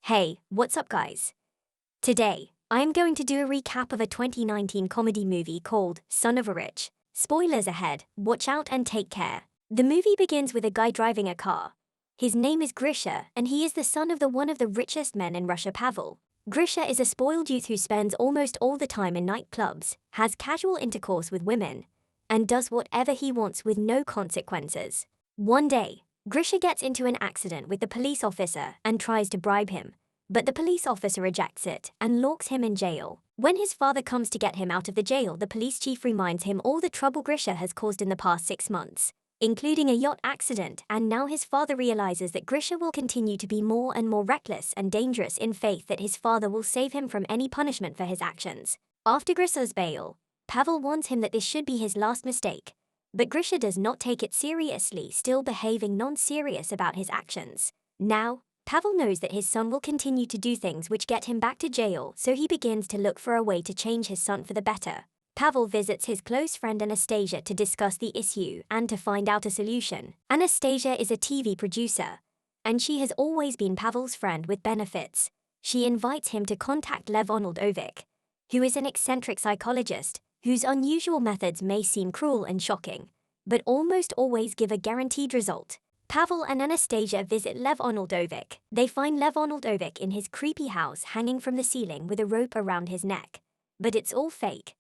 Hey, what's up guys? Today, I am going to do a recap of a 2019 comedy movie called Son of a Rich. Spoilers ahead, watch out and take care. The movie begins with a guy driving a car. His name is Grisha and he is the son of one of the richest men in Russia, Pavel. Grisha is a spoiled youth who spends almost all the time in nightclubs, has casual intercourse with women, and does whatever he wants with no consequences. One day, Grisha gets into an accident with the police officer and tries to bribe him, but the police officer rejects it and locks him in jail. When his father comes to get him out of the jail, the police chief reminds him all the trouble Grisha has caused in the past 6 months, including a yacht accident, and now his father realizes that Grisha will continue to be more and more reckless and dangerous in faith that his father will save him from any punishment for his actions. After Grisha's bail, Pavel warns him that this should be his last mistake, but Grisha does not take it seriously, still behaving non-serious about his actions. Now, Pavel knows that his son will continue to do things which get him back to jail, so he begins to look for a way to change his son for the better. Pavel visits his close friend Anastasia to discuss the issue and to find out a solution. Anastasia is a TV producer, and she has always been Pavel's friend with benefits. She invites him to contact Lev Onoldovich, who is an eccentric psychologist whose unusual methods may seem cruel and shocking, but almost always give a guaranteed result. Pavel and Anastasia visit Lev Onoldovich. They find Lev Onoldovich in his creepy house hanging from the ceiling with a rope around his neck. But it's all fake.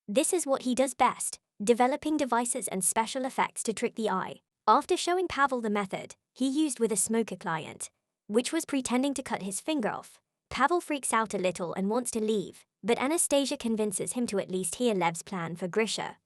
This is what he does best, developing devices and special effects to trick the eye. After showing Pavel the method he used with a smoker client, which was pretending to cut his finger off, Pavel freaks out a little and wants to leave, but Anastasia convinces him to at least hear Lev's plan for Grisha.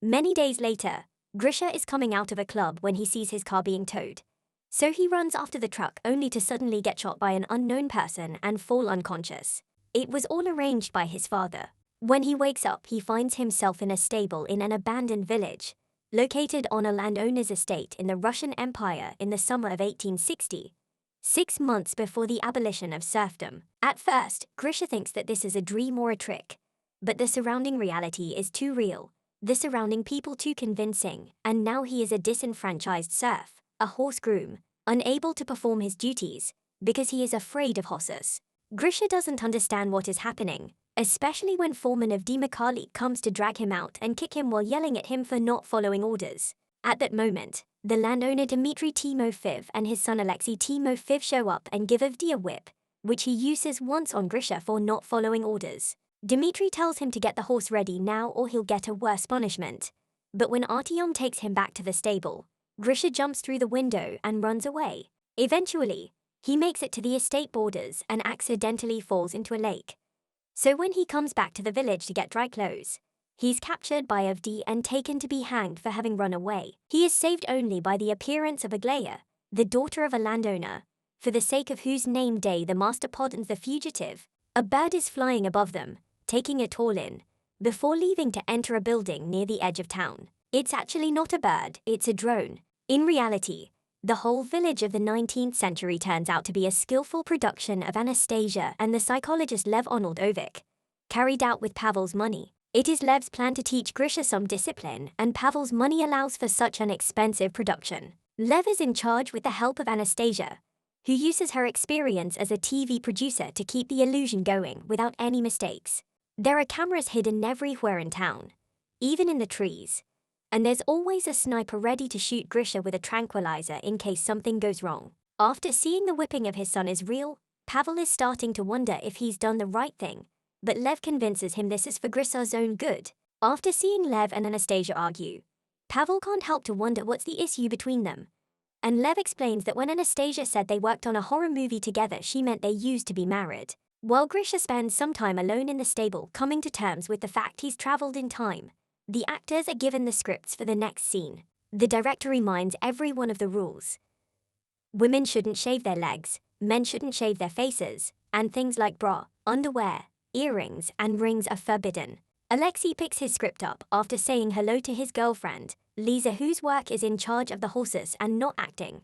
Many days later, Grisha is coming out of a club when he sees his car being towed. So he runs after the truck only to suddenly get shot by an unknown person and fall unconscious. It was all arranged by his father. When he wakes up, he finds himself in a stable in an abandoned village, located on a landowner's estate in the Russian Empire in the summer of 1860. 6 months before the abolition of serfdom. At first, Grisha thinks that this is a dream or a trick, but the surrounding reality is too real, the surrounding people too convincing, and now he is a disenfranchised serf, a horse groom, unable to perform his duties because he is afraid of horses. Grisha doesn't understand what is happening, especially when foreman of Dmitrij comes to drag him out and kick him while yelling at him for not following orders. At that moment, the landowner Dmitry Timofeyev and his son Alexei Timofeyev show up and give Avdi a whip, which he uses once on Grisha for not following orders. Dmitry tells him to get the horse ready now or he'll get a worse punishment. But when Artyom takes him back to the stable, Grisha jumps through the window and runs away. Eventually, he makes it to the estate borders and accidentally falls into a lake. So when he comes back to the village to get dry clothes, he's captured by Avdi and taken to be hanged for having run away. He is saved only by the appearance of Aglaya, the daughter of a landowner, for the sake of whose name day the master pardons the fugitive. A bird is flying above them, taking it all in, before leaving to enter a building near the edge of town. It's actually not a bird, it's a drone. In reality, the whole village of the 19th century turns out to be a skillful production of Anastasia and the psychologist Lev Onoldovich, carried out with Pavel's money. It is Lev's plan to teach Grisha some discipline, and Pavel's money allows for such an expensive production. Lev is in charge with the help of Anastasia, who uses her experience as a TV producer to keep the illusion going without any mistakes. There are cameras hidden everywhere in town, even in the trees, and there's always a sniper ready to shoot Grisha with a tranquilizer in case something goes wrong. After seeing the whipping of his son is real, Pavel is starting to wonder if he's done the right thing, but Lev convinces him this is for Grisha's own good. After seeing Lev and Anastasia argue, Pavel can't help to wonder what's the issue between them. And Lev explains that when Anastasia said they worked on a horror movie together, she meant they used to be married. While Grisha spends some time alone in the stable coming to terms with the fact he's traveled in time, the actors are given the scripts for the next scene. The director reminds everyone of the rules. Women shouldn't shave their legs, men shouldn't shave their faces, and things like bra, underwear, earrings, and rings are forbidden. Alexei picks his script up after saying hello to his girlfriend, Lisa, whose work is in charge of the horses and not acting.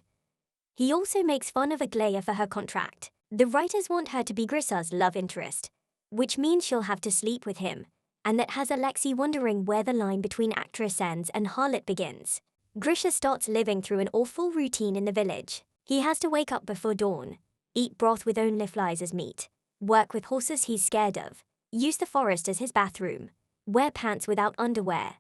He also makes fun of Aglaya for her contract. The writers want her to be Grisha's love interest, which means she'll have to sleep with him, and that has Alexei wondering where the line between actress ends and harlot begins. Grisha starts living through an awful routine in the village. He has to wake up before dawn, eat broth with only flies as meat, work with horses he's scared of, use the forest as his bathroom, wear pants without underwear,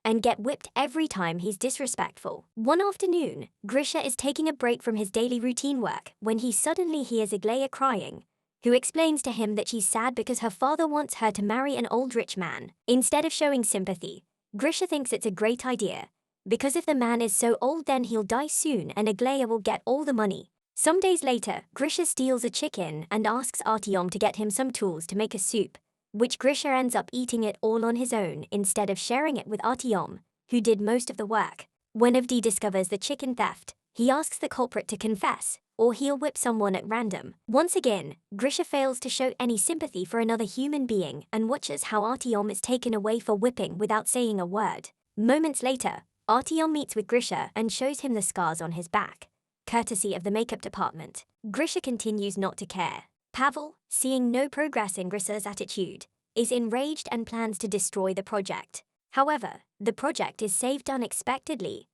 and get whipped every time he's disrespectful. One afternoon, Grisha is taking a break from his daily routine work when he suddenly hears Aglaia crying, who explains to him that she's sad because her father wants her to marry an old rich man. Instead of showing sympathy, Grisha thinks it's a great idea, because if the man is so old then he'll die soon and Aglaia will get all the money. Some days later, Grisha steals a chicken and asks Artyom to get him some tools to make a soup, which Grisha ends up eating it all on his own instead of sharing it with Artyom, who did most of the work. When Avdi discovers the chicken theft, he asks the culprit to confess, or he'll whip someone at random. Once again, Grisha fails to show any sympathy for another human being and watches how Artyom is taken away for whipping without saying a word. Moments later, Artyom meets with Grisha and shows him the scars on his back, courtesy of the makeup department. Grisha continues not to care. Pavel, seeing no progress in Grisha's attitude, is enraged and plans to destroy the project. However, the project is saved unexpectedly.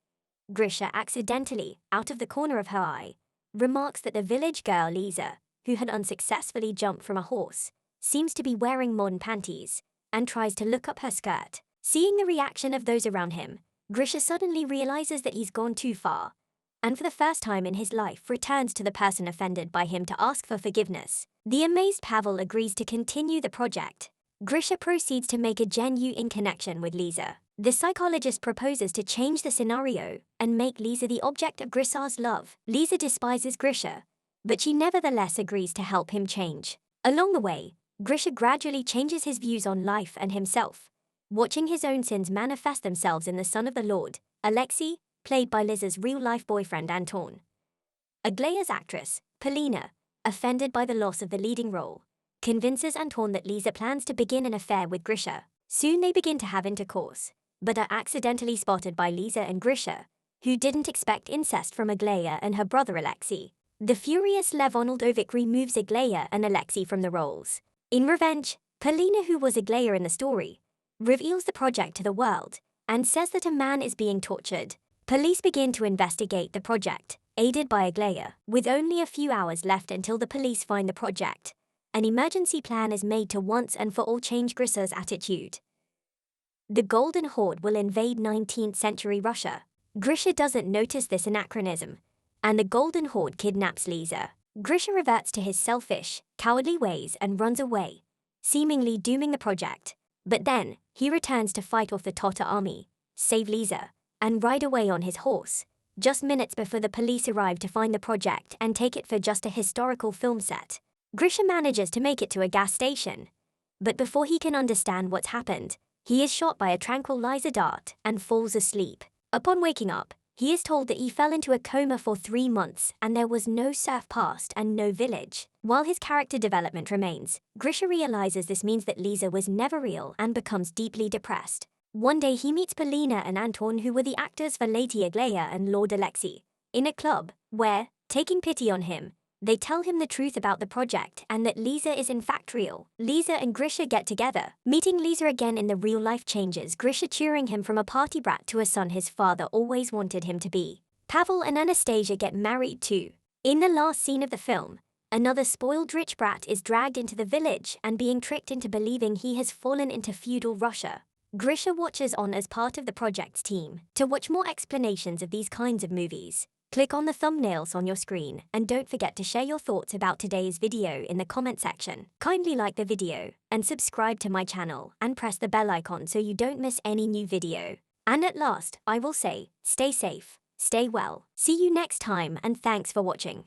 Grisha accidentally, out of the corner of her eye, remarks that the village girl Lisa, who had unsuccessfully jumped from a horse, seems to be wearing modern panties, and tries to look up her skirt. Seeing the reaction of those around him, Grisha suddenly realizes that he's gone too far, and for the first time in his life returns to the person offended by him to ask for forgiveness. The amazed Pavel agrees to continue the project. Grisha proceeds to make a genuine connection with Lisa. The psychologist proposes to change the scenario and make Lisa the object of Grisha's love. Lisa despises Grisha, but she nevertheless agrees to help him change. Along the way, Grisha gradually changes his views on life and himself, watching his own sins manifest themselves in the son of the Lord, Alexei, played by Liza's real-life boyfriend Anton. Aglaia's actress, Polina, offended by the loss of the leading role, convinces Anton that Lisa plans to begin an affair with Grisha. Soon they begin to have intercourse, but are accidentally spotted by Lisa and Grisha, who didn't expect incest from Aglaia and her brother Alexei. The furious Lev Onoldovic removes Aglaia and Alexei from the roles. In revenge, Polina, who was Aglaia in the story, reveals the project to the world and says that a man is being tortured. Police begin to investigate the project, aided by Aglaia. With only a few hours left until the police find the project, an emergency plan is made to once and for all change Grisha's attitude. The Golden Horde will invade 19th century Russia. Grisha doesn't notice this anachronism, and the Golden Horde kidnaps Lisa. Grisha reverts to his selfish, cowardly ways and runs away, seemingly dooming the project. But then, he returns to fight off the Tatar army, save Lisa, and ride away on his horse, just minutes before the police arrive to find the project and take it for just a historical film set. Grisha manages to make it to a gas station, but before he can understand what's happened, he is shot by a tranquilizer dart and falls asleep. Upon waking up, he is told that he fell into a coma for 3 months and there was no surf past and no village. While his character development remains, Grisha realizes this means that Lisa was never real and becomes deeply depressed. One day he meets Polina and Anton, who were the actors for Lady Aglaia and Lord Alexei, in a club, where, taking pity on him, they tell him the truth about the project and that Lisa is in fact real. Lisa and Grisha get together. Meeting Lisa again in the real life changes Grisha, cheering him from a party brat to a son his father always wanted him to be. Pavel and Anastasia get married too. In the last scene of the film, another spoiled rich brat is dragged into the village and being tricked into believing he has fallen into feudal Russia. Grisha watches on as part of the project's team. To watch more explanations of these kinds of movies, click on the thumbnails on your screen and don't forget to share your thoughts about today's video in the comment section. Kindly like the video and subscribe to my channel and press the bell icon so you don't miss any new video. And at last, I will say, stay safe, stay well. See you next time and thanks for watching.